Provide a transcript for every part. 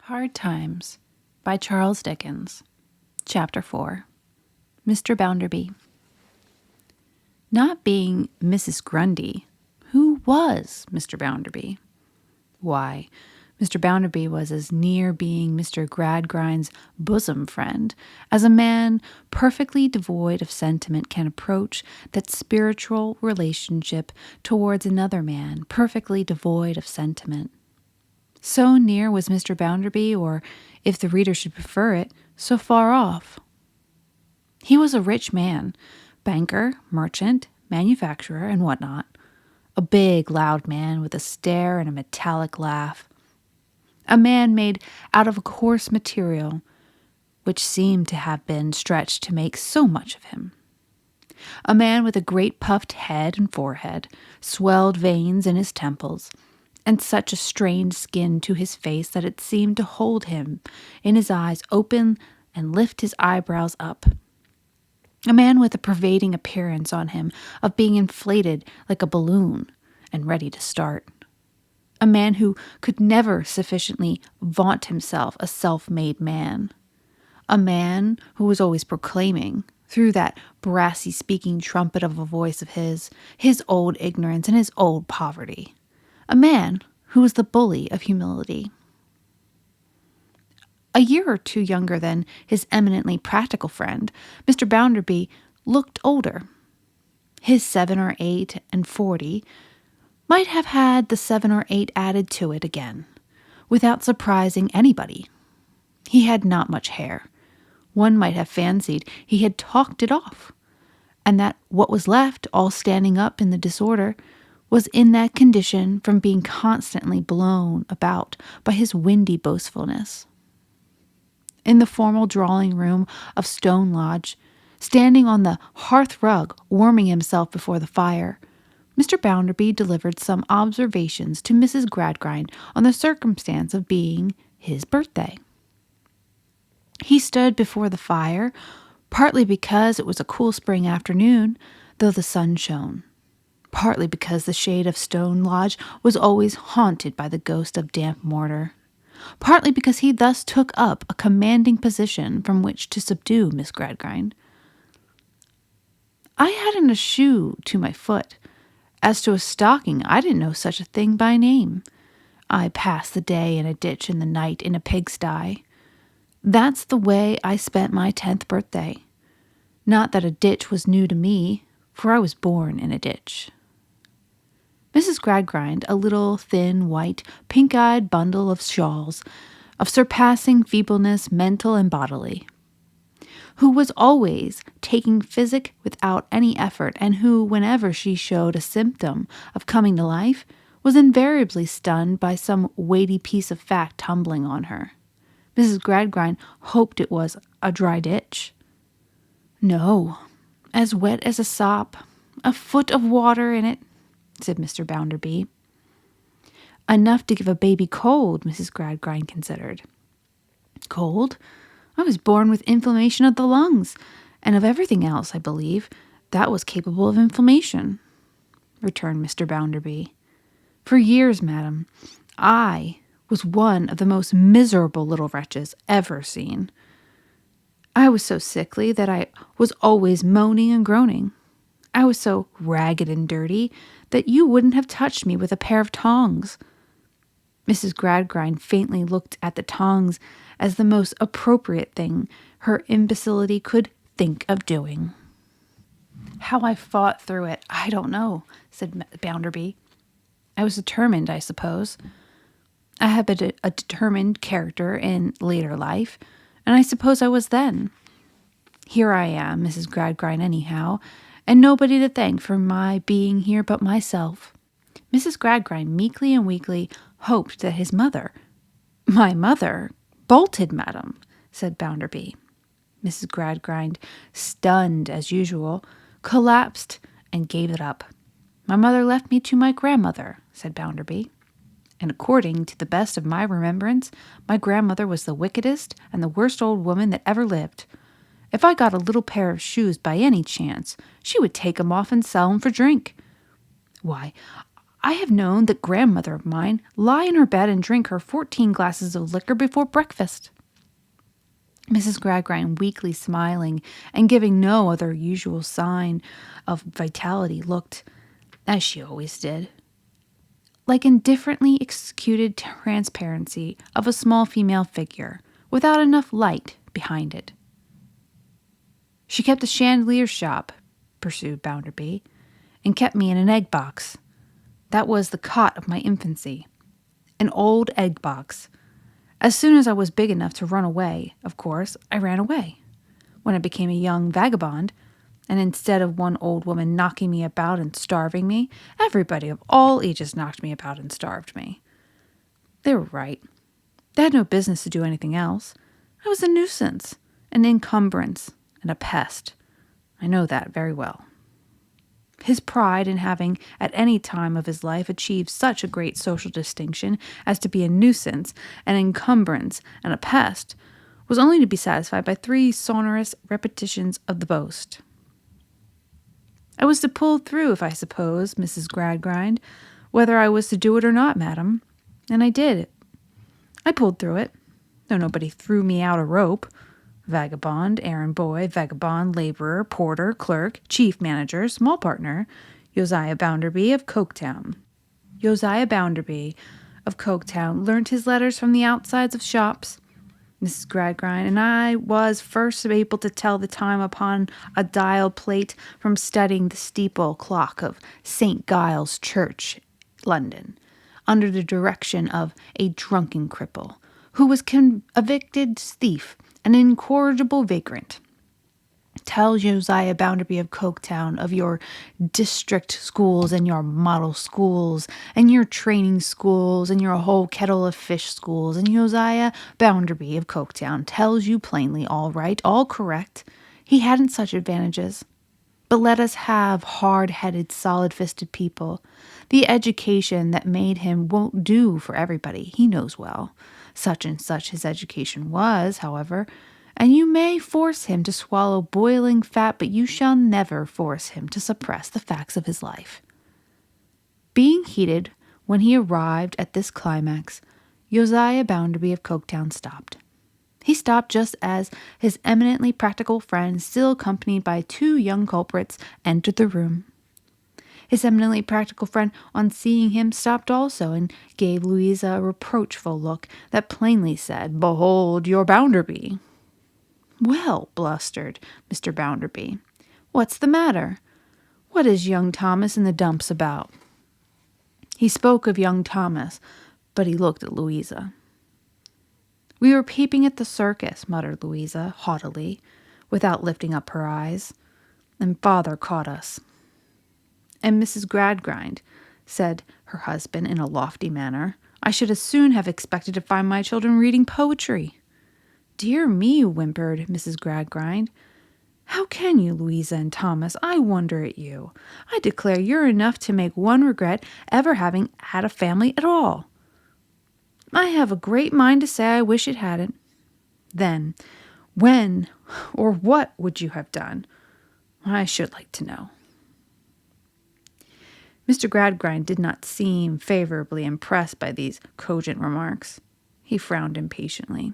Hard Times by Charles Dickens. Chapter 4. Mr. Bounderby. Not being Mrs. Grundy, who was Mr. Bounderby? Why, Mr. Bounderby was as near being Mr. Gradgrind's bosom friend as a man perfectly devoid of sentiment can approach that spiritual relationship towards another man perfectly devoid of sentiment. So near was Mr. Bounderby, or, if the reader should prefer it, so far off. He was a rich man, banker, merchant, manufacturer, and what not. A big, loud man with a stare and a metallic laugh. A man made out of a coarse material, which seemed to have been stretched to make so much of him. A man with a great puffed head and forehead, swelled veins in his temples, and such a strained skin to his face that it seemed to hold him in his eyes open and lift his eyebrows up. A man with a pervading appearance on him of being inflated like a balloon and ready to start. A man who could never sufficiently vaunt himself a self-made man. A man who was always proclaiming, through that brassy speaking trumpet of a voice of his old ignorance and his old poverty. A man who was the bully of humility. A year or two younger than his eminently practical friend, Mr. Bounderby looked older. His 7 or 8 and 40 might have had the 7 or 8 added to it again, without surprising anybody. He had not much hair. One might have fancied he had talked it off, and that what was left, all standing up in the disorder, was in that condition from being constantly blown about by his windy boastfulness. In the formal drawing-room of Stone Lodge, standing on the hearth-rug, warming himself before the fire, Mr. Bounderby delivered some observations to Mrs. Gradgrind on the circumstance of being his birthday. He stood before the fire, partly because it was a cool spring afternoon, though the sun shone. Partly because the shade of Stone Lodge was always haunted by the ghost of damp mortar. Partly because he thus took up a commanding position from which to subdue Miss Gradgrind. I hadn't a shoe to my foot. As to a stocking, I didn't know such a thing by name. I passed the day in a ditch and the night in a pigsty. That's the way I spent my 10th birthday. Not that a ditch was new to me, for I was born in a ditch. Mrs. Gradgrind, a little, thin, white, pink-eyed bundle of shawls, of surpassing feebleness mental and bodily, who was always taking physic without any effort, and who, whenever she showed a symptom of coming to life, was invariably stunned by some weighty piece of fact tumbling on her. Mrs. Gradgrind hoped it was a dry ditch. No, as wet as a sop, a foot of water in it, said Mr. Bounderby. Enough to give a baby cold, Mrs. Gradgrind considered. Cold? I was born with inflammation of the lungs, and of everything else, I believe, that was capable of inflammation, returned Mr. Bounderby. For years, madam, I was one of the most miserable little wretches ever seen. I was so sickly that I was always moaning and groaning. I was so ragged and dirty that you wouldn't have touched me with a pair of tongs. Mrs. Gradgrind faintly looked at the tongs as the most appropriate thing her imbecility could think of doing. How I fought through it, I don't know, said Bounderby. I was determined, I suppose. I have been a determined character in later life, and I suppose I was then. Here I am, Mrs. Gradgrind, anyhow, and nobody to thank for my being here but myself. Mrs. Gradgrind meekly and weakly hoped that his mother— My mother bolted, madam, said Bounderby. Mrs. Gradgrind, stunned as usual, collapsed and gave it up. My mother left me to my grandmother, said Bounderby. And according to the best of my remembrance, my grandmother was the wickedest and the worst old woman that ever lived. If I got a little pair of shoes by any chance, she would take 'em off and sell 'em for drink. Why, I have known that grandmother of mine lie in her bed and drink her 14 glasses of liquor before breakfast. Mrs. Gradgrind, weakly smiling and giving no other usual sign of vitality, looked, as she always did, like indifferently executed transparency of a small female figure, without enough light behind it. She kept a chandelier shop, pursued Bounderby, and kept me in an egg box. That was the cot of my infancy, an old egg box. As soon as I was big enough to run away, of course, I ran away. When I became a young vagabond, and instead of one old woman knocking me about and starving me, everybody of all ages knocked me about and starved me. They were right. They had no business to do anything else. I was a nuisance, an encumbrance, and a pest. I know that very well. His pride in having at any time of his life achieved such a great social distinction as to be a nuisance, an encumbrance, and a pest was only to be satisfied by 3 sonorous repetitions of the boast. I was to pull through, if I suppose, Mrs. Gradgrind, whether I was to do it or not, madam, and I did it. I pulled through it, though nobody threw me out a rope. Vagabond, errand boy, vagabond, laborer, porter, clerk, chief manager, small partner, Josiah Bounderby of Coketown. Josiah Bounderby of Coketown learnt his letters from the outsides of shops. Mrs. Gradgrind and I was first able to tell the time upon a dial plate from studying the steeple clock of St. Giles Church, London, under the direction of a drunken cripple, who was convicted thief, an incorrigible vagrant. Tell Josiah Bounderby of Coketown of your district schools and your model schools and your training schools and your whole kettle of fish schools, and Josiah Bounderby of Coketown tells you plainly, all right, all correct. He hadn't such advantages. But let us have hard-headed, solid-fisted people. The education that made him won't do for everybody, he knows well. Such and such his education was, however, and you may force him to swallow boiling fat, but you shall never force him to suppress the facts of his life. Being heated when he arrived at this climax, Josiah Bounderby of Coketown stopped. He stopped just as his eminently practical friend, still accompanied by 2 young culprits, entered the room. His eminently practical friend, on seeing him, stopped also, and gave Louisa a reproachful look that plainly said, "Behold your Bounderby." "Well," blustered Mr. Bounderby, "what's the matter? What is young Thomas in the dumps about?" He spoke of young Thomas, but he looked at Louisa. "We were peeping at the circus," muttered Louisa, haughtily, without lifting up her eyes, "and father caught us." "And Mrs. Gradgrind," said her husband in a lofty manner, "I should as soon have expected to find my children reading poetry." "Dear me," whimpered Mrs. Gradgrind, "how can you, Louisa and Thomas? I wonder at you. I declare you're enough to make one regret ever having had a family at all." "I have a great mind to say I wish it hadn't." "Then, when or what would you have done? I should like to know." Mr. Gradgrind did not seem favorably impressed by these cogent remarks. He frowned impatiently.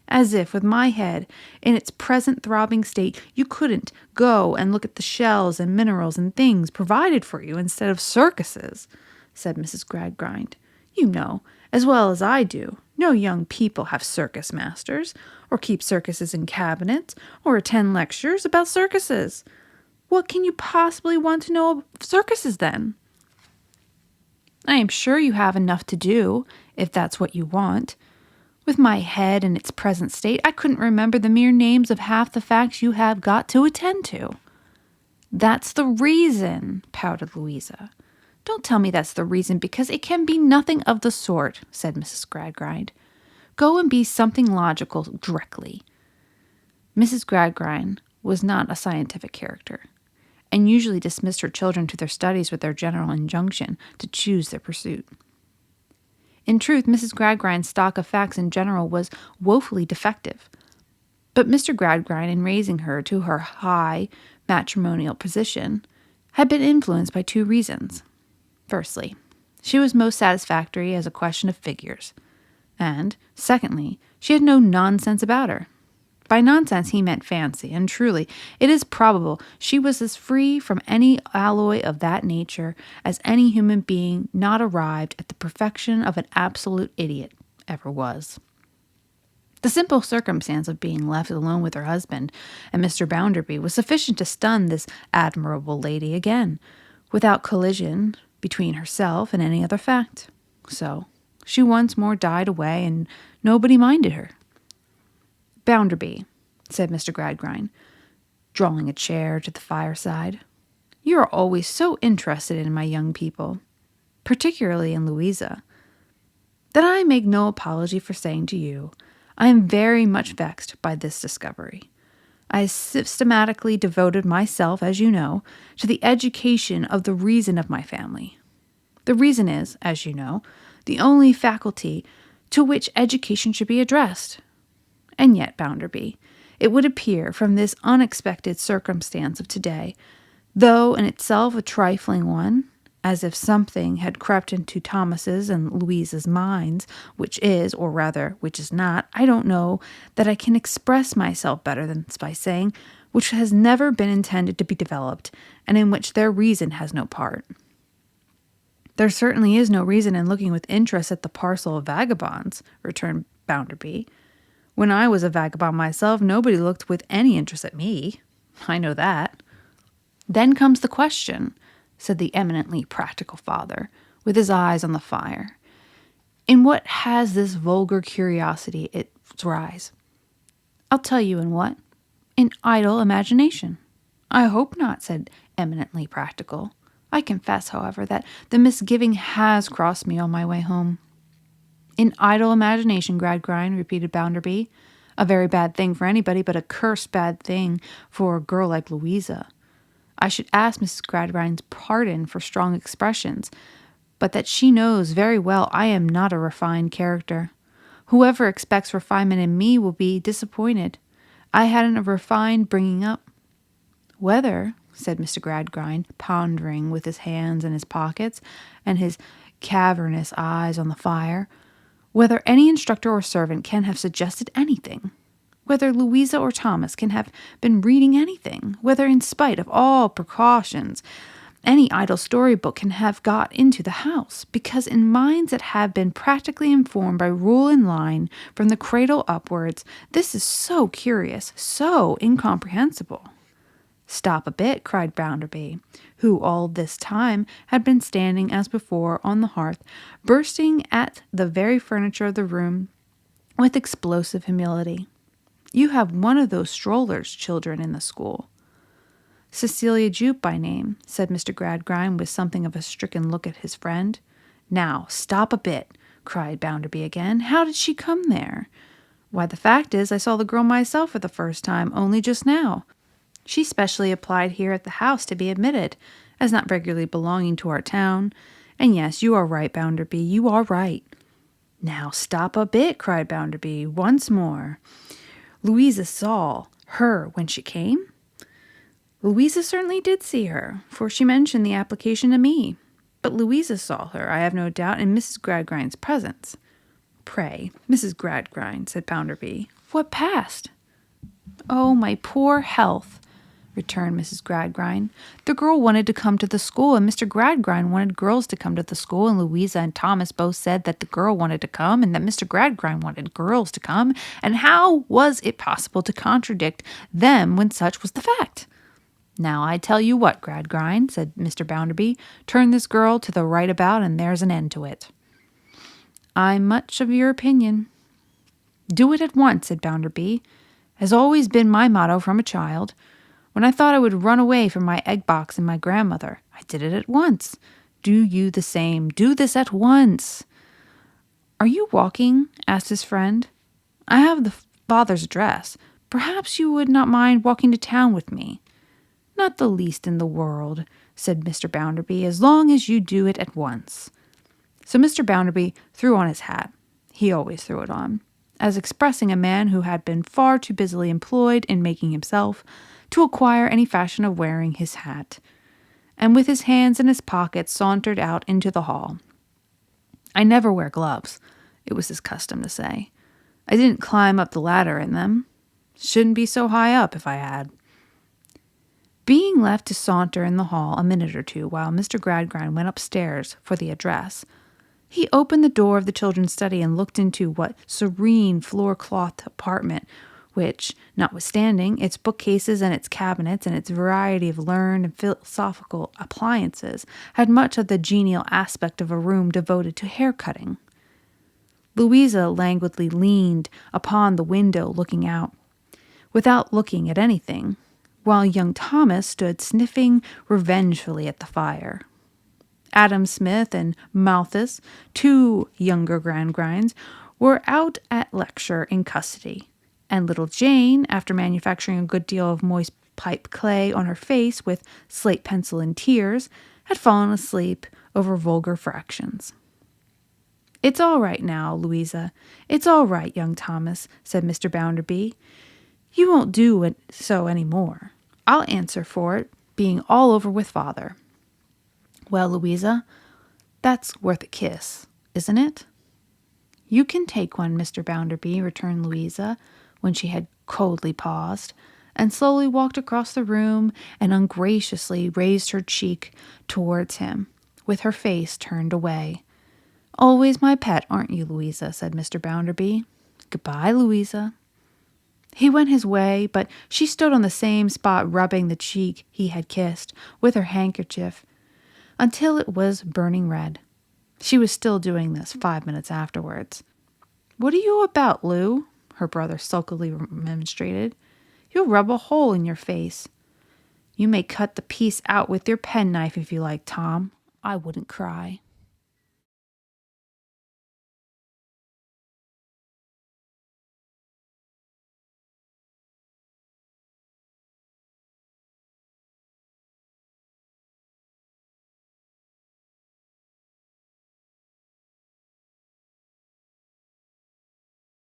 "As if, with my head in its present throbbing state, you couldn't go and look at the shells and minerals and things provided for you instead of circuses," said Mrs. Gradgrind. "You know, as well as I do, no young people have circus masters, or keep circuses in cabinets, or attend lectures about circuses. What can you possibly want to know of circuses, then?" "I am sure you have enough to do, if that's what you want. With my head in its present state, I couldn't remember the mere names of half the facts you have got to attend to." "That's the reason," pouted Louisa. "Don't tell me that's the reason, because it can be nothing of the sort," said Mrs. Gradgrind. "Go and be something logical directly." Mrs. Gradgrind was not a scientific character, and usually dismissed her children to their studies with their general injunction to choose their pursuit. In truth, Mrs. Gradgrind's stock of facts in general was woefully defective, but Mr. Gradgrind, in raising her to her high matrimonial position, had been influenced by 2 reasons. Firstly, she was most satisfactory as a question of figures. And, secondly, she had no nonsense about her. By nonsense he meant fancy, and truly, it is probable she was as free from any alloy of that nature as any human being not arrived at the perfection of an absolute idiot ever was. The simple circumstance of being left alone with her husband and Mr. Bounderby was sufficient to stun this admirable lady again, without collision between herself and any other fact. So she once more died away, and nobody minded her. "Bounderby," said Mr. Gradgrind, drawing a chair to the fireside, "you are always so interested in my young people, particularly in Louisa, that I make no apology for saying to you, I am very much vexed by this discovery. I have systematically devoted myself, as you know, to the education of the reason of my family. The reason is, as you know, the only faculty to which education should be addressed. And yet, Bounderby, it would appear from this unexpected circumstance of today, though in itself a trifling one, as if something had crept into Thomas's and Louisa's minds, which is, or rather, which is not, I don't know that I can express myself better than by saying, which has never been intended to be developed, and in which their reason has no part." "There certainly is no reason in looking with interest at the parcel of vagabonds," returned Bounderby. "When I was a vagabond myself, nobody looked with any interest at me. I know that." "Then comes the question," said the eminently practical father, with his eyes on the fire, "in what has this vulgar curiosity its rise?" "I'll tell you in what. In idle imagination." "I hope not," said eminently practical. "I confess, however, that the misgiving has crossed me on my way home." "In idle imagination, Gradgrind," repeated Bounderby. "A very bad thing for anybody, but a cursed bad thing for a girl like Louisa. I should ask Mrs. Gradgrind's pardon for strong expressions, but that she knows very well I am not a refined character. Whoever expects refinement in me will be disappointed. I hadn't a refined bringing up." "Whether," said Mr. Gradgrind, pondering with his hands in his pockets and his cavernous eyes on the fire, "whether any instructor or servant can have suggested anything, whether Louisa or Thomas can have been reading anything, whether in spite of all precautions any idle storybook can have got into the house, because in minds that have been practically informed by rule and line from the cradle upwards, this is so curious, so incomprehensible." "Stop a bit," cried Bounderby, who all this time had been standing as before on the hearth, bursting at the very furniture of the room with explosive humility. "You have one of those strollers' children in the school." "Cecilia Jupe by name," said Mr. Gradgrind with something of a stricken look at his friend. "Now, stop a bit," cried Bounderby again. "How did she come there?" "Why, the fact is, I saw the girl myself for the first time, only just now. She specially applied here at the house to be admitted, as not regularly belonging to our town. And yes, you are right, Bounderby, you are right." "Now, stop a bit," cried Bounderby, "once more. Louisa saw her when she came?" "Louisa certainly did see her, for she mentioned the application to me. But Louisa saw her, I have no doubt, in Mrs. Gradgrind's presence." "Pray, Mrs. Gradgrind," said Bounderby, "what passed?" "Oh, my poor health," returned Mrs. Gradgrind. "The girl wanted to come to the school, and Mr. Gradgrind wanted girls to come to the school, and Louisa and Thomas both said that the girl wanted to come, and that Mr. Gradgrind wanted girls to come, and how was it possible to contradict them when such was the fact? Now, I tell you what, Gradgrind," said Mr. Bounderby, "turn this girl to the right about, and there's an end to it." "I'm much of your opinion." "Do it at once," said Bounderby. "Has always been my motto from a child. When I thought I would run away from my egg box and my grandmother, I did it at once. Do you the same. Do this at once." "Are you walking?" asked his friend. "I have the father's address. Perhaps you would not mind walking to town with me." "Not the least in the world," said Mr. Bounderby, "as long as you do it at once." So Mr. Bounderby threw on his hat. He always threw it on, as expressing a man who had been far too busily employed in making himself to acquire any fashion of wearing his hat. and with his hands in his pockets sauntered out into the hall. "I never wear gloves," it was his custom to say. "I didn't climb up the ladder in them. Shouldn't be so high up if I had." Being left to saunter in the hall a minute or two while Mr. Gradgrind went upstairs for the address, he opened the door of the children's study and looked into what serene floor-clothed apartment which, notwithstanding its bookcases and its cabinets and its variety of learned and philosophical appliances, had much of the genial aspect of a room devoted to hair-cutting. Louisa languidly leaned upon the window looking out, without looking at anything, while young Thomas stood sniffing revengefully at the fire. Adam Smith and Malthus, two younger Gradgrinds, were out at lecture in custody, and little Jane, after manufacturing a good deal of moist pipe clay on her face with slate pencil and tears, had fallen asleep over vulgar fractions. "It's all right now, Louisa. It's all right, young Thomas," said Mr. Bounderby. "You won't do it so any more. I'll answer for it being all over with father." "Well, Louisa, that's worth a kiss, isn't it?" "You can take one, Mr. Bounderby," returned Louisa, when she had coldly paused, and slowly walked across the room and ungraciously raised her cheek towards him, with her face turned away. "Always my pet, aren't you, Louisa?" said Mr. Bounderby. "Goodbye, Louisa." He went his way, but she stood on the same spot rubbing the cheek he had kissed with her handkerchief until it was burning red. She was still doing this 5 minutes afterwards. "What are you about, Lou?" her brother sulkily remonstrated. "You'll rub a hole in your face." "You may cut the piece out with your penknife if you like, Tom. I wouldn't cry."